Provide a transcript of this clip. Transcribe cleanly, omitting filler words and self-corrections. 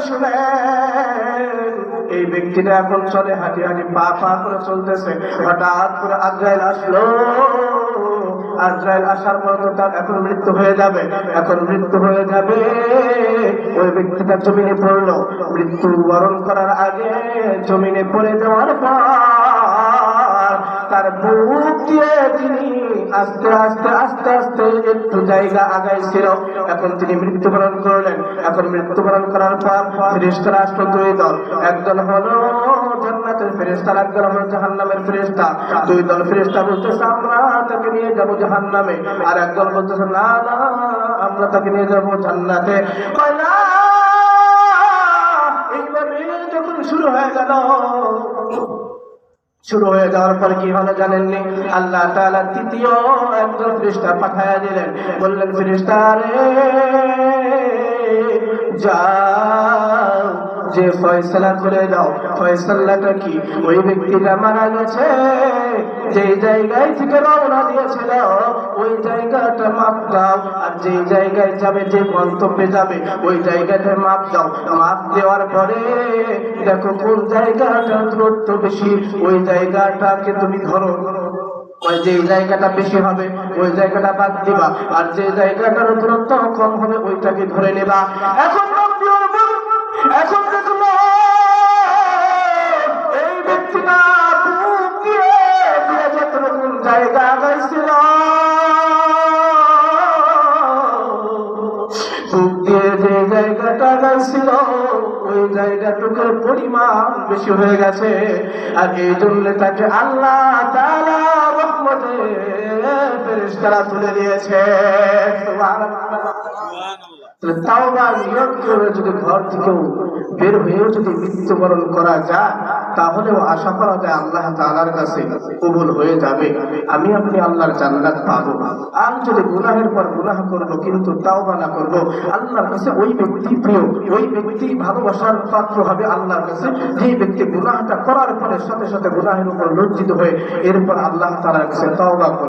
শুনেন, এই ব্যক্তিটা এখন চলে হাঁটি হাঁটি পা পা করে চলতেছে, হঠাৎ করে আজরাইল আসলো। আজরাইল আসার পর তো তার এখন মৃত্যু হয়ে যাবে, এখন মৃত্যু হয়ে যাবে। ওই ব্যক্তিটা জমিনে পড়লো, মৃত্যু বরণ করার আগে জমিনে পড়ে যাওয়ার পর তার বুক দিয়ে তিনি আস্তে আস্তে আস্তে আস্তে একটু জায়গা আগাইছিল। এখন তিনি মৃত্যুবরণ করলেন। এখন মৃত্যুবরণ করার পর ফেরেশতারা আসলো দুই দল, একদল হলো জান্নাতের ফেরেশতা, একদল হলো জাহান্নামের ফেরেশতা। দুই দল ফেরেশতা বলতেছে আমরা তাকে নিয়ে যাব জাহান্নামে, আর একদল বলতেছে না না আমরা তাকে নিয়ে যাব জান্নাতে। কয় না, এইভাবে যখন শুরু হয়ে গেল, শুরু হয়ে যাওয়ার পর কি হলো জানেননি? আল্লাহ তাআলা তৃতীয় একজন ফেরেশতা পাঠায়া দিলেন, বললেন ফেরেশতা রে যাও, যে ফয়সালা করে দাও। ফয়সালাটা কি? ওই ব্যক্তিটা মারা গেছে, যে জায়গায় থেকে রওনা দিয়েছিল ওই জায়গাটা মাপ দাও, আর যে জায়গায় যাবে, যে গন্তব্যে যাবে ওই জায়গাটা মাপ দাও। মাপ দেওয়ার পরে দেখো কোন জায়গাটা দূরত্ব বেশি, ওই জায়গাটাকে তুমি ধরো। ওই যে জায়গাটা বেশি হবে ওই জায়গাটা বাদ দিবা, আর যে জায়গাটার দূরত্ব কম হবে ওইটাকে ধরে নেবা। এখন এখন দেখলো এই ব্যক্তিটা বুক দিয়ে যতটুকু জায়গা গাইছিল, বুক দিয়ে যে জায়গাটা গাইছিল ওই জায়গাটুকুর পরিমাণ বেশি হয়ে গেছে। আর এই জন্য তাকে আল্লাহ তাআলা রহমতে ফেরেশতারা তুলে দিয়েছে। তাওবা নিয়ত করে যদি ঘর থেকেও বের হয়েও যদি মৃত্যুবরণ করা যায়, তাহলেও আশা করা যায় আল্লাহ তাআলার কাছে কবুল হয়ে যাবে, আমি আপনি আল্লাহর জান্নাত পাবো। আর যদি গুনাহের পর গুনাহ করবো কিন্তু তাওবা না করবো, আল্লাহর কাছে ওই ব্যক্তি প্রিয়, ওই ব্যক্তি ভালোবাসার পাত্র হবে আল্লাহর কাছে, যে ব্যক্তি গুনাহটা করার পরে সাথে সাথে গুনাহের উপর লজ্জিত হয়ে এরপর আল্লাহ তাআলার কাছে তাওবা করে।